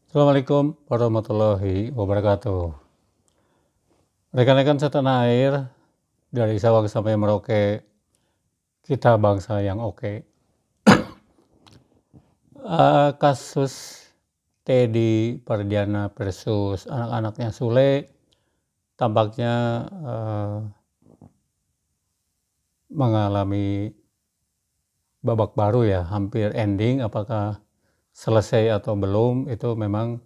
Assalamualaikum warahmatullahi wabarakatuh. Rekan-rekan setanah air, dari Sabang sampai Merauke, kita bangsa yang oke. Kasus Teddy Pardiana versus anak-anaknya Sule tampaknya mengalami babak baru ya, hampir ending. Apakah selesai atau belum, itu memang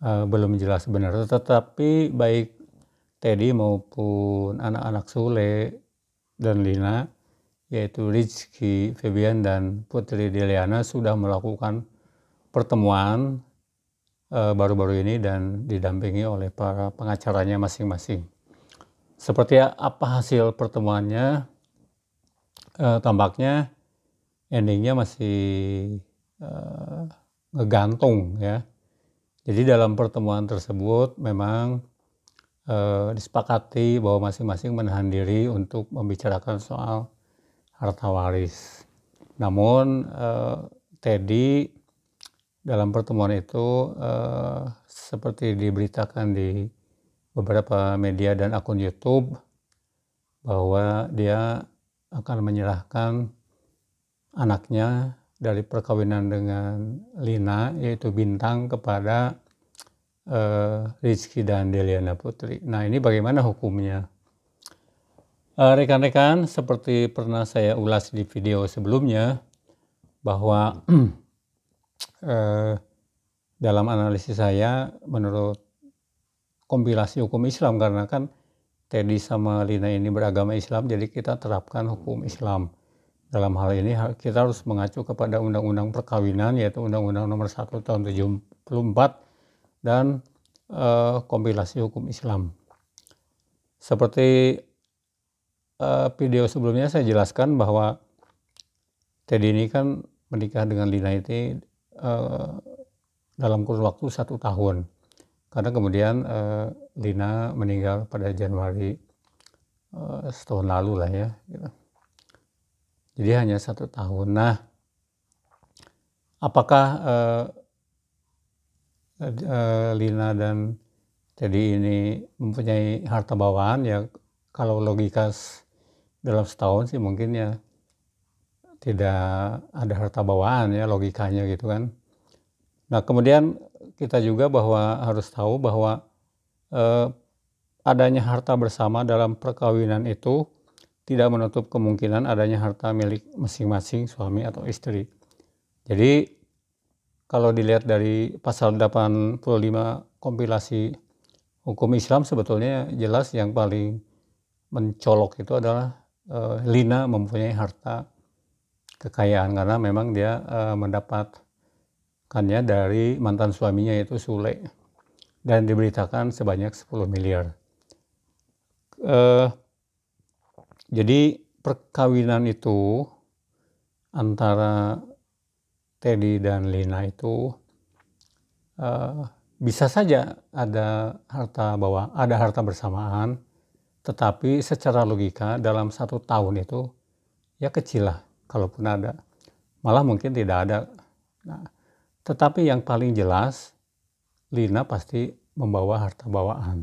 belum jelas benar. Tetapi baik Teddy maupun anak-anak Sule dan Lina, yaitu Rizky Febian dan Putri Deliana, sudah melakukan pertemuan baru-baru ini dan didampingi oleh para pengacaranya masing-masing. Seperti apa hasil pertemuannya? Tampaknya endingnya masih ngegantung ya. Jadi dalam pertemuan tersebut memang disepakati bahwa masing-masing menahan diri untuk membicarakan soal harta waris. Namun Teddy dalam pertemuan itu seperti diberitakan di beberapa media dan akun YouTube bahwa dia akan menyerahkan anaknya dari perkawinan dengan Lina, yaitu Bintang, kepada Rizky dan Deliana Putri. Nah, ini bagaimana hukumnya? Rekan-rekan, seperti pernah saya ulas di video sebelumnya, bahwa dalam analisis saya, menurut kompilasi hukum Islam, karena kan Teddy sama Lina ini beragama Islam, jadi kita terapkan hukum Islam. Dalam hal ini kita harus mengacu kepada Undang-Undang Perkawinan, yaitu Undang-Undang Nomor 1 Tahun 74 dan kompilasi hukum Islam. Seperti video sebelumnya saya jelaskan bahwa Teddy ini kan menikah dengan Lina itu dalam kurun waktu 1 tahun. Karena kemudian Lina meninggal pada Januari setahun lalu lah ya. Gitu. Jadi hanya 1 tahun. Nah, apakah Lina dan Teddy ini mempunyai harta bawaan? Ya, kalau logika dalam setahun sih mungkin ya tidak ada harta bawaan ya, logikanya gitu kan. Nah, kemudian kita juga harus tahu bahwa adanya harta bersama dalam perkawinan itu tidak menutup kemungkinan adanya harta milik masing-masing suami atau istri. Jadi kalau dilihat dari pasal 85 kompilasi hukum Islam, sebetulnya jelas yang paling mencolok itu adalah Lina mempunyai harta kekayaan, karena memang dia mendapatkannya dari mantan suaminya, yaitu Sule, dan diberitakan sebanyak 10 miliar. Jadi perkawinan itu antara Teddy dan Lina itu bisa saja ada harta bersamaan, tetapi secara logika dalam 1 tahun itu ya kecil lah, kalaupun ada, malah mungkin tidak ada. Nah, tetapi yang paling jelas Lina pasti membawa harta bawaan,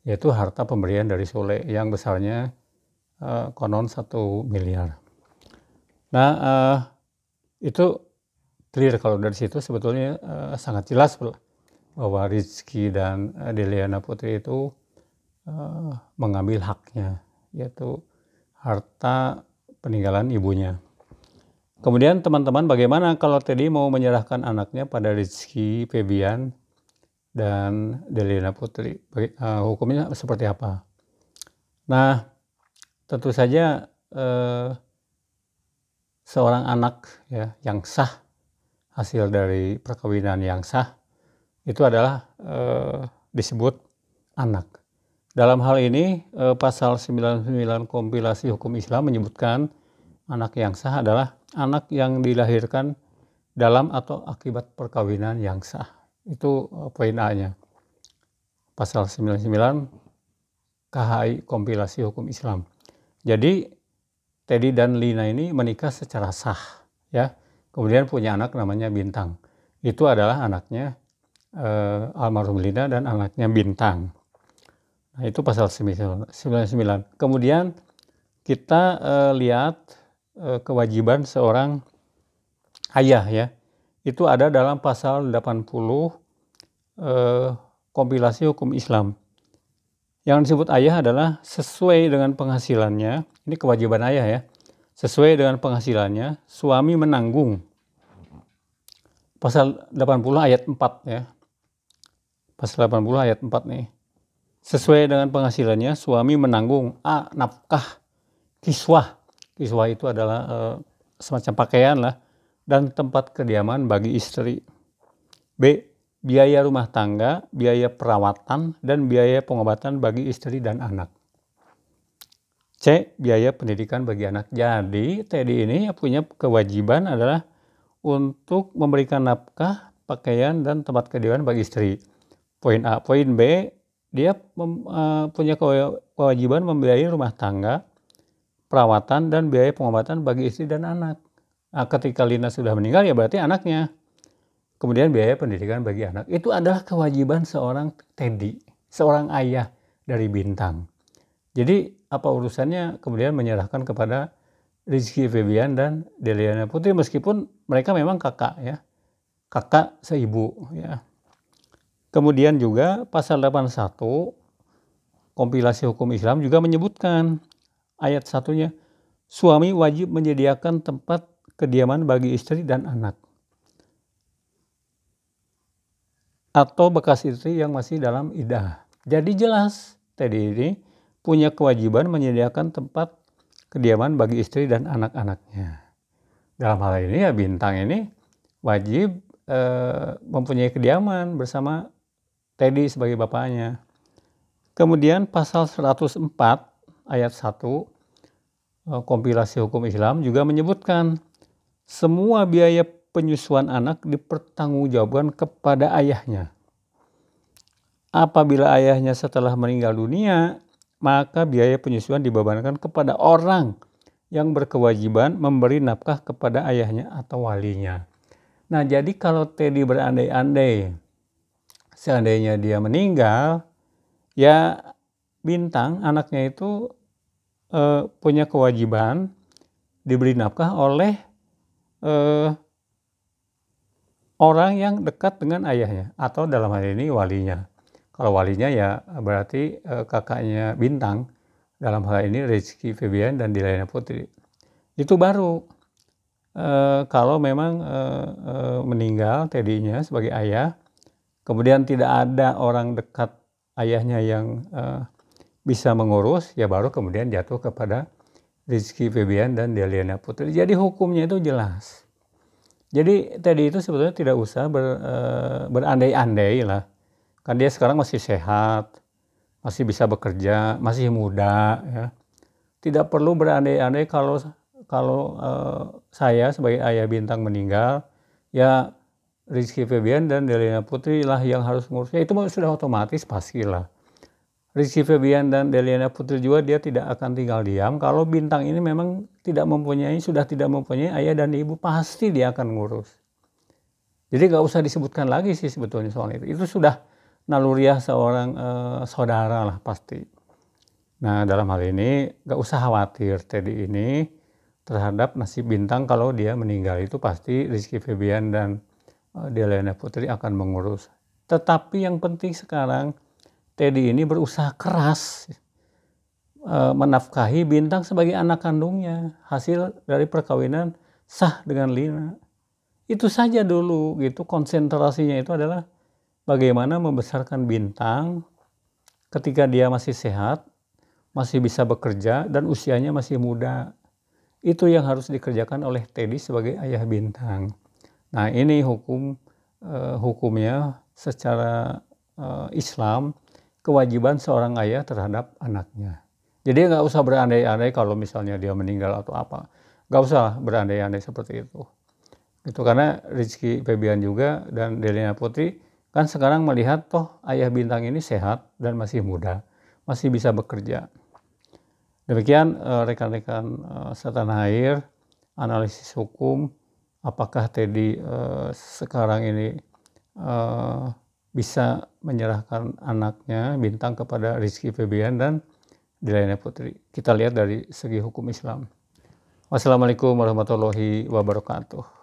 yaitu harta pemberian dari Sule yang besarnya konon 1 miliar. Nah, itu clear. Kalau dari situ sebetulnya sangat jelas bahwa Rizky dan Deliana Putri itu mengambil haknya, yaitu harta peninggalan ibunya. Kemudian teman-teman, bagaimana kalau Teddy mau menyerahkan anaknya pada Rizky Febian dan Deliana Putri? Hukumnya seperti apa? Nah, tentu saja seorang anak ya yang sah, hasil dari perkawinan yang sah, itu adalah disebut anak. Dalam hal ini pasal 99 kompilasi hukum Islam menyebutkan anak yang sah adalah anak yang dilahirkan dalam atau akibat perkawinan yang sah. Itu poin A-nya. Pasal 99 KHI kompilasi hukum Islam. Jadi Teddy dan Lina ini menikah secara sah ya. Kemudian punya anak namanya Bintang. Itu adalah anaknya almarhum Lina dan anaknya Bintang. Nah, itu pasal 99. Kemudian kita lihat kewajiban seorang ayah ya. Itu ada dalam pasal 80 kompilasi hukum Islam. Yang disebut ayah adalah sesuai dengan penghasilannya. Ini kewajiban ayah ya. Sesuai dengan penghasilannya, suami menanggung. Pasal 80 ayat 4 ya. Pasal 80 ayat 4 nih. Sesuai dengan penghasilannya, suami menanggung A. Nafkah kiswah. Kiswah itu adalah semacam pakaian lah. Dan tempat kediaman bagi istri. B. Biaya rumah tangga, biaya perawatan, dan biaya pengobatan bagi istri dan anak. C. Biaya pendidikan bagi anak. Jadi Teddy ini punya kewajiban adalah untuk memberikan nafkah, pakaian, dan tempat kediaman bagi istri. Poin A. Poin B. Dia punya kewajiban membiayai rumah tangga, perawatan, dan biaya pengobatan bagi istri dan anak. Nah, ketika Lina sudah meninggal ya berarti anaknya. Kemudian biaya pendidikan bagi anak. Itu adalah kewajiban seorang Teddy, seorang ayah dari Bintang. Jadi apa urusannya kemudian menyerahkan kepada Rizky Febian dan Deliana Putri meskipun mereka memang kakak ya. Kakak seibu ya. Kemudian juga pasal 81 kompilasi hukum Islam juga menyebutkan ayat satunya, suami wajib menyediakan tempat kediaman bagi istri dan anak. Atau bekas istri yang masih dalam iddah. Jadi jelas Teddy ini punya kewajiban menyediakan tempat kediaman bagi istri dan anak-anaknya. Dalam hal ini ya Bintang ini wajib mempunyai kediaman bersama Teddy sebagai bapaknya. Kemudian pasal 104 ayat 1 kompilasi hukum Islam juga menyebutkan semua biaya penyusuan anak dipertanggungjawabkan kepada ayahnya. Apabila ayahnya setelah meninggal dunia, maka biaya penyusuan dibebankan kepada orang yang berkewajiban memberi nafkah kepada ayahnya atau walinya. Nah, jadi kalau Teddy berandai-andai, seandainya dia meninggal, ya Bintang anaknya itu punya kewajiban diberi nafkah oleh orang yang dekat dengan ayahnya atau dalam hal ini walinya. Kalau walinya ya berarti kakaknya Bintang, dalam hal ini Rizky Febian dan Deliana Putri. Itu baru kalau memang meninggal Teddy-nya sebagai ayah, kemudian tidak ada orang dekat ayahnya yang bisa mengurus, ya baru kemudian jatuh kepada Rizky Febian dan Deliana Putri. Jadi hukumnya itu jelas. Jadi Teddy itu sebetulnya tidak usah berandai-andai lah. Kan dia sekarang masih sehat, masih bisa bekerja, masih muda ya. Tidak perlu berandai-andai kalau saya sebagai ayah Bintang meninggal, ya Rizky Febian dan Deliana Putri lah yang harus ngurusnya. Itu sudah otomatis pastilah. Rizky Febian dan Deliana Putri juga dia tidak akan tinggal diam. Kalau Bintang ini memang sudah tidak mempunyai ayah dan ibu, pasti dia akan ngurus. Jadi gak usah disebutkan lagi sih sebetulnya soal itu. Itu sudah naluriah seorang saudara lah pasti. Nah dalam hal ini gak usah khawatir Teddy ini terhadap nasib Bintang kalau dia meninggal, itu pasti Rizky Febian dan Deliana Putri akan mengurus. Tetapi yang penting sekarang Teddy ini berusaha keras menafkahi Bintang sebagai anak kandungnya, hasil dari perkawinan sah dengan Lina. Itu saja dulu gitu, konsentrasinya itu adalah bagaimana membesarkan Bintang ketika dia masih sehat, masih bisa bekerja dan usianya masih muda. Itu yang harus dikerjakan oleh Teddy sebagai ayah Bintang. Nah ini hukumnya secara Islam, kewajiban seorang ayah terhadap anaknya. Jadi nggak usah berandai-andai kalau misalnya dia meninggal atau apa. Nggak usah berandai-andai seperti itu. Itu karena Rizky Febian juga dan Deliana Putri kan sekarang melihat toh ayah Bintang ini sehat dan masih muda, masih bisa bekerja. Demikian rekan-rekan setanah air, analisis hukum, apakah Teddy sekarang ini bisa menyerahkan anaknya Bintang kepada Rizky Febian dan Deliana Putri. Kita lihat dari segi hukum Islam. Wassalamualaikum warahmatullahi wabarakatuh.